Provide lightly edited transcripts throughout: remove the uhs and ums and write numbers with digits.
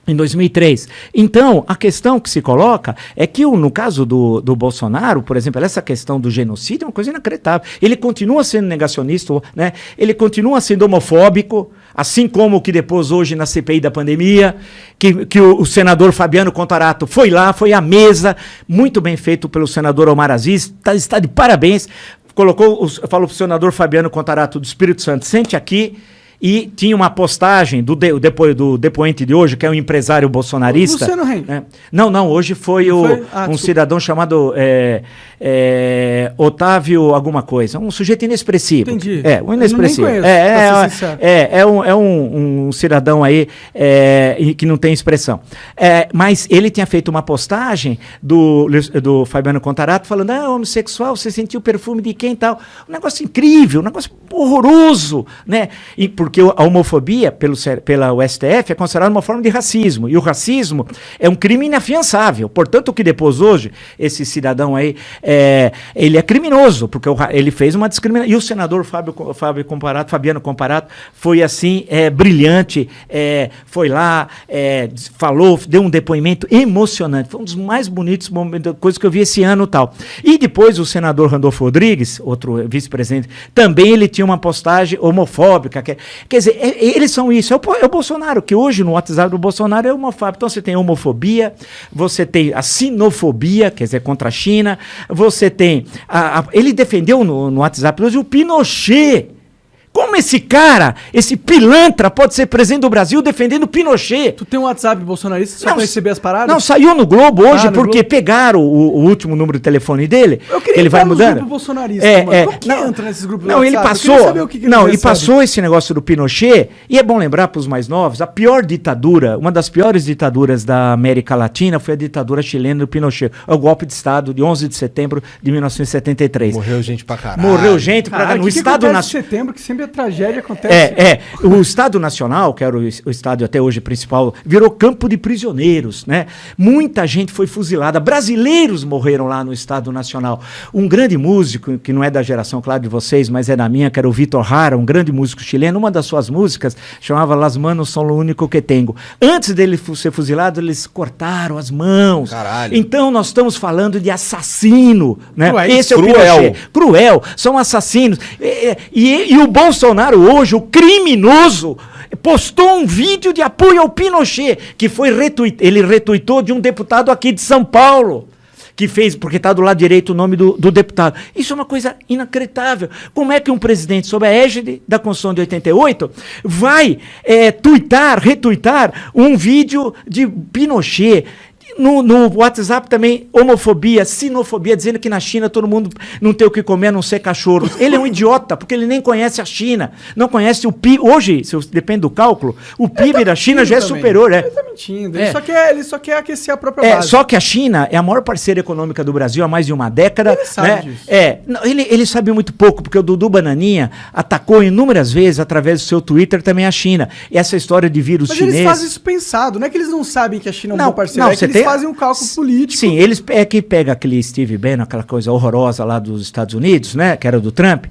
Em 2003. Então, a questão que se coloca é que, no caso do Bolsonaro, por exemplo, essa questão do genocídio é uma coisa inacreditável. Ele continua sendo negacionista, né? Ele continua sendo homofóbico, assim como que depois, hoje, na CPI da pandemia, que o senador Fabiano Contarato foi lá, foi à mesa, muito bem feito pelo senador Omar Aziz, está de parabéns, falou para o senador Fabiano Contarato do Espírito Santo, sente aqui. E tinha uma postagem do depoente de hoje, que é um empresário bolsonarista. Luciano Heng. Né? Não, hoje foi um cidadão chamado Otávio alguma coisa, um sujeito inexpressivo. Entendi. Um inexpressivo. Eu nem conheço, um cidadão aí que não tem expressão. Mas ele tinha feito uma postagem do Fabiano Contarato falando, homossexual, você sentiu o perfume de quem e tal. Um negócio incrível, um negócio horroroso, né? Porque a homofobia, pela STF, é considerada uma forma de racismo. E o racismo é um crime inafiançável. Portanto, o que depois hoje, esse cidadão aí, ele é criminoso, porque ele fez uma discriminação. E o senador Fabiano Comparato foi assim, brilhante, foi lá, falou, deu um depoimento emocionante. Foi um dos mais bonitos momentos, coisa que eu vi esse ano e tal. E depois o senador Randolfo Rodrigues, outro vice-presidente, também ele tinha uma postagem homofóbica. Quer dizer, eles são isso. É o Bolsonaro, que hoje no WhatsApp do Bolsonaro é homofóbico. Então você tem a homofobia, você tem a sinofobia, quer dizer, contra a China, você tem... ele defendeu no WhatsApp hoje o Pinochet. Como esse cara, esse pilantra, pode ser presidente do Brasil defendendo Pinochet? Tu tem um WhatsApp bolsonarista só pra receber as paradas? Não, saiu no Globo hoje, porque pegaram o último número de telefone dele. Eu queria ele vai mudando. Grupo bolsonarista, como que entra nesses grupos do WhatsApp? Ele passou recebe. Esse negócio do Pinochet, e é bom lembrar para os mais novos, a pior ditadura, uma das piores ditaduras da América Latina foi a ditadura chilena do Pinochet, o golpe de Estado de 11 de setembro de 1973. Morreu gente pra caralho. No Estado Nacional. Setembro, que sempre a tragédia acontece. O Estado Nacional, que era o estádio até hoje principal, virou campo de prisioneiros, né? Muita gente foi fuzilada, brasileiros morreram lá no Estado Nacional. Um grande músico, que não é da geração, claro, de vocês, mas é da minha, que era o Vitor Hara, um grande músico chileno, uma das suas músicas chamava Las Manos Son Lo Único Que Tengo. Antes dele ser fuzilado, eles cortaram as mãos. Caralho. Então nós estamos falando de assassino, né? Esse é o Pinochet. Cruel, são assassinos. E o Bolsonaro hoje, o criminoso, postou um vídeo de apoio ao Pinochet, que ele retuitou de um deputado aqui de São Paulo, que fez, porque está do lado direito o nome do deputado. Isso é uma coisa inacreditável. Como é que um presidente, sob a égide da Constituição de 88, vai retuitar um vídeo de Pinochet? No WhatsApp também, homofobia, sinofobia, dizendo que na China todo mundo não tem o que comer a não ser cachorros. Ele é um idiota, porque ele nem conhece a China, não conhece o PIB. Hoje, depende do cálculo, o PIB da China já é superior. Ele está mentindo, ele só quer aquecer a própria base. Só que a China é a maior parceira econômica do Brasil há mais de uma década. Ele sabe disso. Ele sabe muito pouco, porque o Dudu Bananinha atacou inúmeras vezes, através do seu Twitter, também a China. E essa história de vírus chinês... Mas eles fazem isso pensado, não é que eles não sabem que a China é um bom parceiro, é que eles fazem um cálculo político. Sim, eles que pega aquele Steve Bannon, aquela coisa horrorosa lá dos Estados Unidos, né, que era do Trump,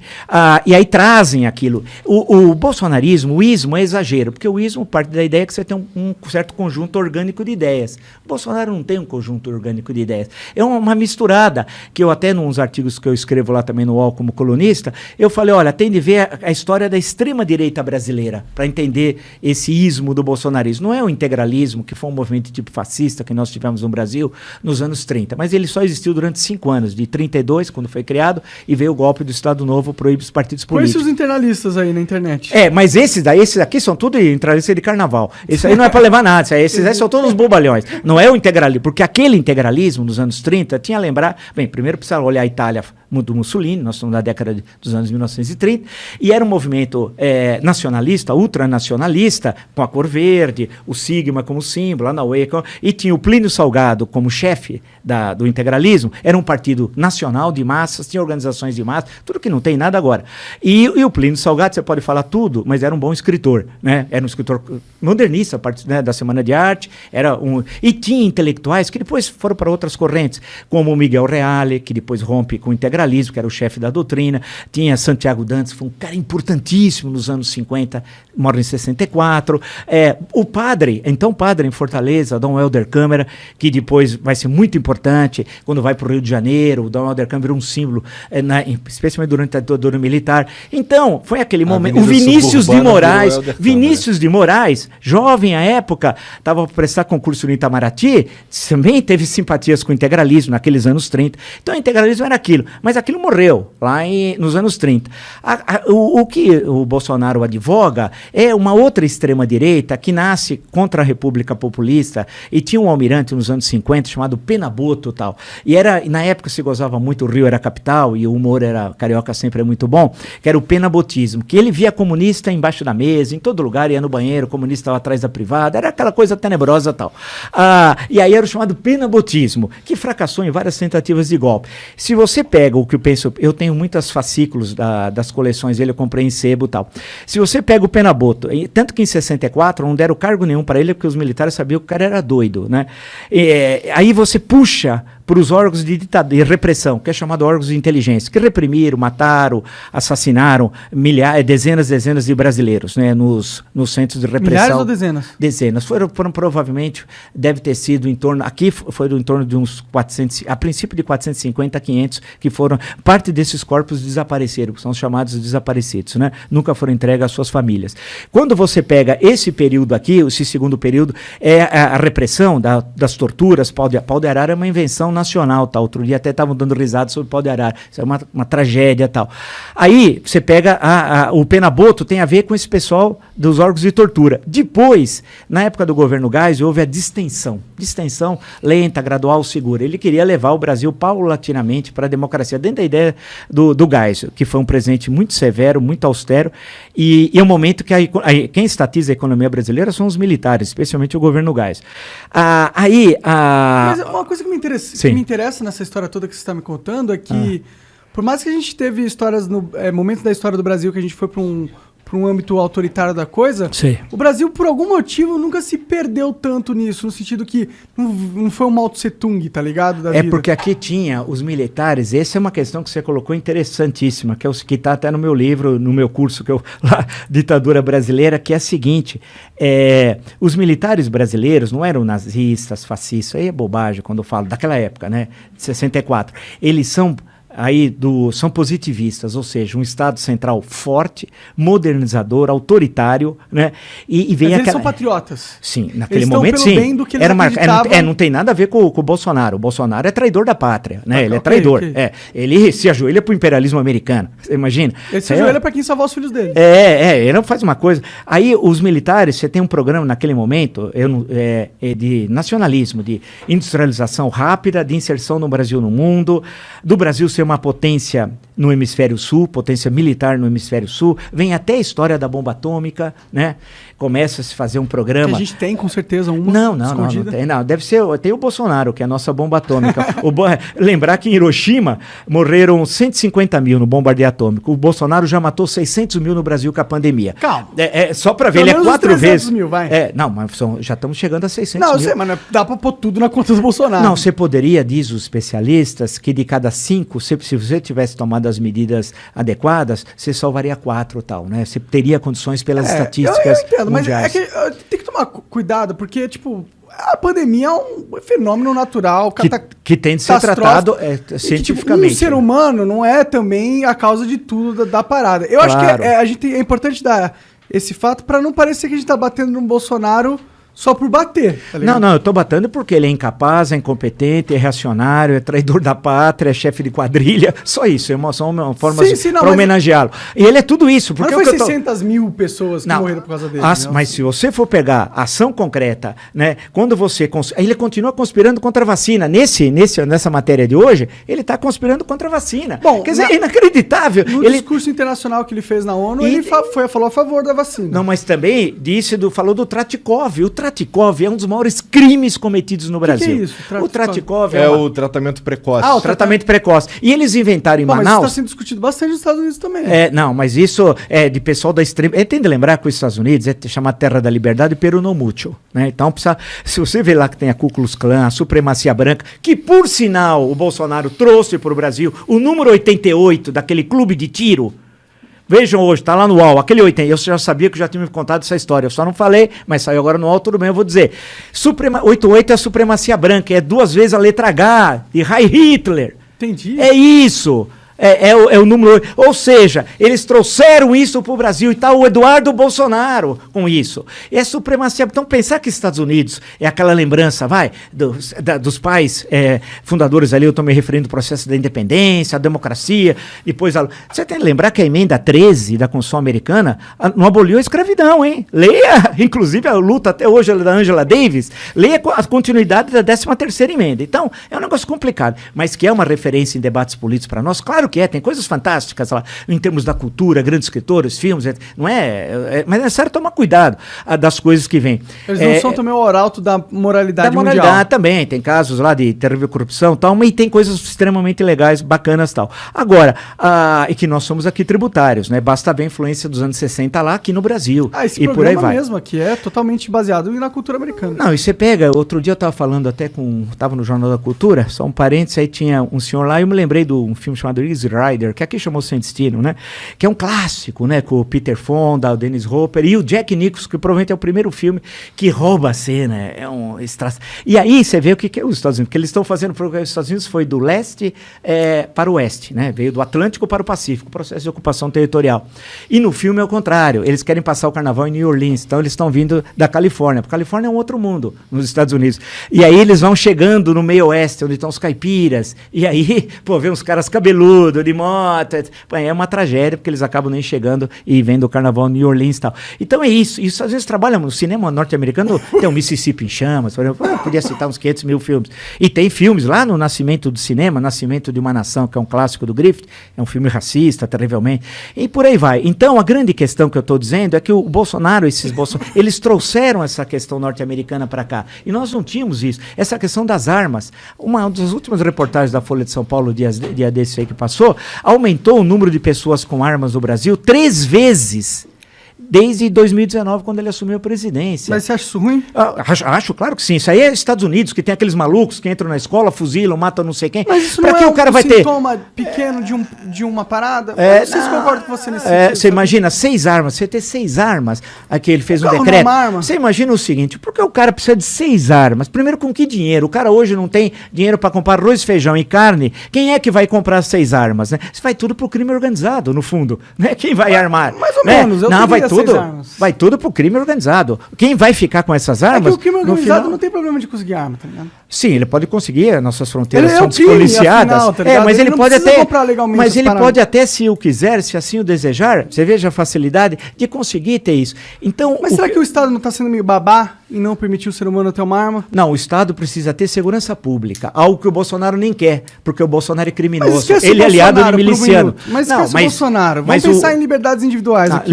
e aí trazem aquilo. O bolsonarismo, o ismo é exagero, porque o ismo parte da ideia que você tem um certo conjunto orgânico de ideias. O Bolsonaro não tem um conjunto orgânico de ideias. É uma misturada, que eu até, nos artigos que eu escrevo lá também no UOL como colunista, eu falei, olha, tem de ver a história da extrema-direita brasileira, para entender esse ismo do bolsonarismo. Não é o integralismo, que foi um movimento tipo fascista que nós tivemos no Brasil nos anos 30, mas ele só existiu durante 5 anos, de 32, quando foi criado, e veio o golpe do Estado Novo, proíbe os partidos políticos. Conhece os internalistas aí na internet. Mas esses aqui são tudo internalistas de carnaval. Isso aí não é para levar nada, esses aí são todos bobalhões. Não é o integralismo, porque aquele integralismo nos anos 30 tinha a lembrar, primeiro precisa olhar a Itália do Mussolini, nós estamos na década dos anos 1930, e era um movimento nacionalista, ultranacionalista, com a cor verde, o sigma como símbolo, a Naue, e tinha o Plínio Salgado como chefe do integralismo, era um partido nacional de massas, tinha organizações de massas, tudo que não tem nada agora. E o Plínio Salgado, você pode falar tudo, mas era um bom escritor, né? Era um escritor modernista, da Semana de Arte, e tinha intelectuais que depois foram para outras correntes, como o Miguel Reale, que depois rompe com o integralismo, integralismo, que era o chefe da doutrina. Tinha Santiago Dantas, que foi um cara importantíssimo nos anos 50, morre em 64. O padre em Fortaleza, Dom Helder Câmara, que depois vai ser muito importante quando vai para o Rio de Janeiro. O Dom Helder Câmara virou um símbolo, especialmente durante a ditadura militar. Então, foi aquele momento. O Vinícius de Moraes, jovem à época, estava para prestar concurso no Itamaraty, também teve simpatias com o integralismo naqueles anos 30. Então, o integralismo era aquilo. Mas aquilo morreu lá nos anos 30. O que o Bolsonaro advoga é uma outra extrema-direita que nasce contra a República Populista, e tinha um almirante nos anos 50 chamado Pena Boto e tal. E na época se gozava muito, o Rio era a capital e o humor carioca sempre é muito bom, que era o penabotismo, que ele via comunista embaixo da mesa, em todo lugar, ia no banheiro, o comunista estava atrás da privada, era aquela coisa tenebrosa e tal. E aí era o chamado penabotismo, que fracassou em várias tentativas de golpe. Se você pega o que eu penso, eu tenho muitos fascículos das coleções dele, eu comprei em sebo e tal. Se você pega o Penaboto, tanto que em 64 não deram cargo nenhum para ele, porque os militares sabiam que o cara era doido, né? Aí você puxa para os órgãos de repressão, que é chamado órgãos de inteligência, que reprimiram, mataram, assassinaram dezenas de brasileiros, né, nos centros de repressão. Milhares ou dezenas? Dezenas. Foram provavelmente, deve ter sido em torno, aqui foi em torno de uns 400, a princípio de 450 a 500, que foram, parte desses corpos desapareceram, que são os chamados desaparecidos, né, nunca foram entregues às suas famílias. Quando você pega esse período aqui, esse segundo período, é a repressão das torturas. Pau de arara é uma invenção nacional, tal. Outro dia até estavam dando risada sobre o pau de arara. Isso é uma tragédia, tal. Aí você pega o Penaboto, tem a ver com esse pessoal dos órgãos de tortura. Depois, na época do governo Geisel, houve a distensão lenta, gradual, segura. Ele queria levar o Brasil paulatinamente para a democracia, dentro da ideia do Geisel, que foi um presidente muito severo, muito austero, e é um momento que quem estatiza a economia brasileira são os militares, especialmente o governo Geisel. Mas uma coisa que me interessa nessa história toda que você está me contando é que, por mais que a gente teve histórias, momentos da história do Brasil que a gente foi para um âmbito autoritário da coisa, o Brasil, por algum motivo, nunca se perdeu tanto nisso, no sentido que não foi um Mao Tse Tung, tá ligado? Da vida. Porque aqui tinha os militares, essa é uma questão que você colocou interessantíssima, que está até no meu livro, no meu curso, lá, Ditadura Brasileira, que é a seguinte, os militares brasileiros não eram nazistas, fascistas, aí é bobagem quando eu falo, daquela época, né, de 64, eles são positivistas, ou seja, um Estado central forte, modernizador, autoritário, né? E vem eles são patriotas. Sim, naquele momento sim. Bem do que eles não tem nada a ver com o Bolsonaro. O Bolsonaro é traidor da pátria, né? Ele é traidor. Okay. Ele se ajoelha pro imperialismo americano. Você imagina? Ele se ajoelha para quem salvar os filhos dele. Ele não faz uma coisa. Aí os militares, você tem um programa naquele momento de nacionalismo, de industrialização rápida, de inserção no Brasil no mundo, do Brasil ser uma potência no hemisfério sul, potência militar no hemisfério sul, vem até a história da bomba atômica, né? Começa a se fazer um programa. Que a gente tem, com certeza, uma não tem. Não, deve ser, tem o Bolsonaro, que é a nossa bomba atômica. Lembrar que em Hiroshima morreram 150 mil no bombardeio atômico. O Bolsonaro já matou 600 mil no Brasil com a pandemia. Calma. Só para ver, ele é 4 vezes. Mil, vai. Mas já estamos chegando a 600 mil. Não, eu sei, mas dá para pôr tudo na conta do Bolsonaro. Não, você poderia, diz os especialistas, que de cada 5, se você tivesse tomado as medidas adequadas, você salvaria 4 tal, né? Você teria condições pelas estatísticas eu entendo, mundiais. Mas tem que tomar cuidado, porque, tipo, a pandemia é um fenômeno natural, que tem de ser tratado cientificamente. O ser humano não é também a causa de tudo da parada. Eu acho que é importante dar esse fato para não parecer que a gente tá batendo no Bolsonaro só por bater. Tá ligado? Não, eu tô batendo porque ele é incapaz, é incompetente, é reacionário, é traidor da pátria, é chefe de quadrilha, só isso, é uma forma para homenageá-lo. E ele é tudo isso. Porque mas foi 600 mil pessoas que morreram por causa dele. Mas se você for pegar ação concreta, né, quando você... Ele continua conspirando contra a vacina. Nessa matéria de hoje, ele está conspirando contra a vacina. Bom, quer dizer, é inacreditável. No discurso internacional que ele fez na ONU, ele falou a favor da vacina. Não, mas também falou do Tratikov. O Tratikov é um dos maiores crimes cometidos no Brasil. Que é isso? O Tratikov é o tratamento precoce. o tratamento precoce. E eles inventaram em Manaus... Mas isso está sendo discutido bastante nos Estados Unidos também. Não, mas isso é de pessoal da extrema... Tem de lembrar que os Estados Unidos é chamado Terra da Liberdade Peru no Mútuo, né? Então, se você vê lá que tem a Ku Klux Klan, a supremacia branca, que por sinal o Bolsonaro trouxe para o Brasil o número 88 daquele clube de tiro. Vejam hoje, tá lá no UOL, aquele 80, eu já sabia que eu já tinha me contado essa história, eu só não falei, mas saiu agora no UOL, tudo bem, eu vou dizer. 88 é a supremacia branca, é 2 vezes a letra H, de Heil Hitler. Entendi. É isso. É o número 8. Ou seja, eles trouxeram isso para o Brasil e está o Eduardo Bolsonaro com isso. É supremacia. Então, pensar que Estados Unidos é aquela lembrança, dos pais fundadores ali, eu estou me referindo ao processo da independência, a democracia, depois... Você tem que lembrar que a emenda 13 da Constituição Americana não aboliu a escravidão, hein? Leia, inclusive, a luta até hoje da Angela Davis, leia a continuidade da 13ª emenda. Então, é um negócio complicado, mas que é uma referência em debates políticos para nós, claro que tem coisas fantásticas lá, em termos da cultura, grandes escritores, filmes, não mas é necessário tomar cuidado das coisas que vêm. Eles não são também o arauto da moralidade mundial. Da moralidade também, tem casos lá de terrível corrupção e tal, mas tem coisas extremamente legais, bacanas e tal. Agora, e que nós somos aqui tributários, né? Basta ver a influência dos anos 60 lá aqui no Brasil. Esse e por aí vai. Mesmo aqui é totalmente baseado na cultura americana. Não, e você pega, outro dia eu estava falando até estava no Jornal da Cultura, só um parênteses, aí tinha um senhor lá, e eu me lembrei de um filme chamado Easy Rider, que aqui chamou Sem Destino, né? Que é um clássico, né? Com o Peter Fonda, o Dennis Hopper e o Jack Nicholson, que provavelmente é o primeiro filme que rouba a cena. E aí você vê o que é os Estados Unidos, porque eles estão fazendo, porque os Estados Unidos foi do leste para o oeste, né? Veio do Atlântico para o Pacífico, processo de ocupação territorial. E no filme é o contrário, eles querem passar o carnaval em New Orleans, então eles estão vindo da Califórnia, porque a Califórnia é um outro mundo nos Estados Unidos. E aí eles vão chegando no meio oeste, onde estão os caipiras, e aí, vê uns caras cabeludos, de moto, é uma tragédia, porque eles acabam nem chegando e vendo o carnaval em New Orleans e tal. Então é isso. Isso às vezes trabalha no cinema norte-americano, tem o Mississippi em Chamas, por exemplo, podia citar uns 500 mil filmes. E tem filmes lá no Nascimento do Cinema, Nascimento de uma Nação, que é um clássico do Griffith, é um filme racista, terrivelmente, e por aí vai. Então a grande questão que eu estou dizendo é que o Bolsonaro, eles trouxeram essa questão norte-americana para cá, e nós não tínhamos isso. Essa questão das armas, uma das últimas reportagens da Folha de São Paulo, dia desse aí que passou, aumentou o número de pessoas com armas no Brasil 3 vezes desde 2019, quando ele assumiu a presidência. Mas você acha isso ruim? Acho, claro que sim. Isso aí é Estados Unidos, que tem aqueles malucos que entram na escola, fuzilam, matam não sei quem. Mas isso pra não que é o cara vai sintoma pequeno de uma parada? Eu não sei se concordo com você nesse sentido. Você imagina 6 armas, você ter 6 armas, aqui ele fez um decreto. Você imagina o seguinte, porque o cara precisa de 6 armas? Primeiro, com que dinheiro? O cara hoje não tem dinheiro para comprar arroz, feijão e carne. Quem é que vai comprar 6 armas? Né? Isso vai tudo pro crime organizado, no fundo. Né? Quem vai armar? Mais ou menos, não, vai tudo. Vai tudo pro crime organizado. Quem vai ficar com essas armas... É que o crime organizado não tem problema de conseguir arma, tá ligado? Sim, ele pode conseguir, nossas fronteiras são despoliciadas. Afinal, tá mas ele pode até... Mas ele pode até, se o quiser, se assim o desejar, você veja a facilidade de conseguir ter isso. Então, mas será que o Estado não está sendo meio babá e não permitir o ser humano ter uma arma? Não, o Estado precisa ter segurança pública, algo que o Bolsonaro nem quer, porque o Bolsonaro é criminoso. Ele é aliado de miliciano. Mas esquece o Bolsonaro. Vamos pensar em liberdades individuais. Aqui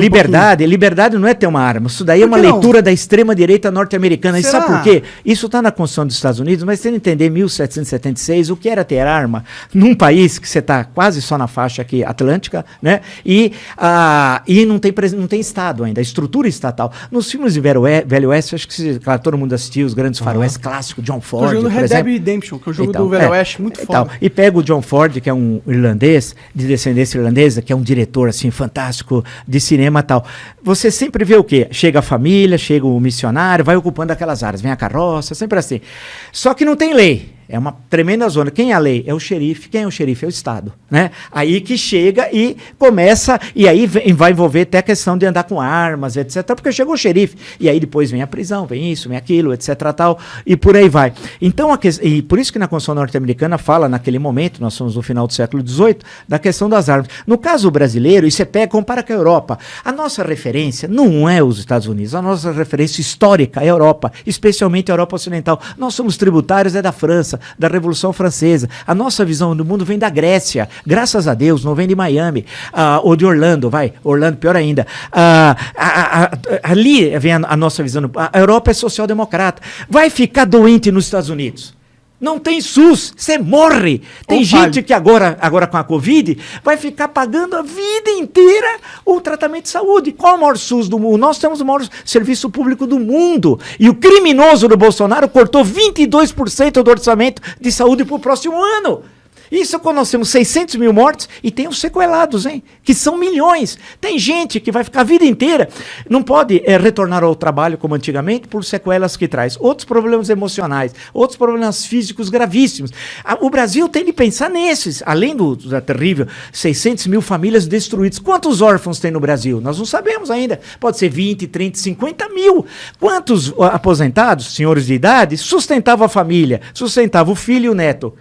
liberdade não é ter uma arma. Isso daí é uma leitura da extrema-direita norte-americana. E sabe por quê? Isso está na Constituição dos Estados Unidos, mas tem que entender, 1776, o que era ter arma num país que você está quase só na faixa aqui atlântica, né? E não tem Estado ainda, a estrutura estatal. Nos filmes de Velho Oeste, acho que claro, todo mundo assistiu os grandes faroeste clássicos, John Ford, por exemplo. Red Dead Redemption, que é o jogo do Velho Oeste, muito foda. E pega o John Ford, que é um irlandês, de descendência irlandesa, que é um diretor, assim, fantástico de cinema e tal. Você sempre vê o quê? Chega a família, chega o missionário, vai ocupando aquelas áreas, vem a carroça, sempre assim. Só que não tem lei. É uma tremenda zona. Quem é a lei? É o xerife. Quem é o xerife? É o Estado. Né? Aí que chega e começa, e aí vai envolver até a questão de andar com armas, etc. Porque chegou o xerife, e aí depois vem a prisão, vem isso, vem aquilo, etc. Tal, e por aí vai. Então, e por isso que na Constituição norte-americana fala, naquele momento, nós somos no final do século XVIII, da questão das armas. No caso brasileiro, e você compara com a Europa, a nossa referência não é os Estados Unidos, a nossa referência histórica é a Europa, especialmente a Europa Ocidental. Nós somos tributários, é da França. da Revolução Francesa. A nossa visão do mundo vem da Grécia, graças a Deus, não vem de Miami, ou de Orlando, Orlando pior ainda. Ali vem a nossa visão. A Europa é social-democrata. Vai ficar doente nos Estados Unidos. Não tem SUS, você morre. Tem gente que agora com a Covid vai ficar pagando a vida inteira o tratamento de saúde. Qual é o maior SUS do mundo? Nós temos o maior serviço público do mundo. E o criminoso do Bolsonaro cortou 22% do orçamento de saúde para o próximo ano. Isso quando nós temos 600 mil mortes e tem os sequelados, hein? Que são milhões. Tem gente que vai ficar a vida inteira, não pode retornar ao trabalho como antigamente por sequelas que traz. Outros problemas emocionais, outros problemas físicos gravíssimos. O Brasil tem de pensar nesses, além da terrível 600 mil famílias destruídas. Quantos órfãos tem no Brasil? Nós não sabemos ainda. Pode ser 20, 30, 50 mil. Quantos aposentados, senhores de idade, sustentavam a família, sustentavam o filho e o neto?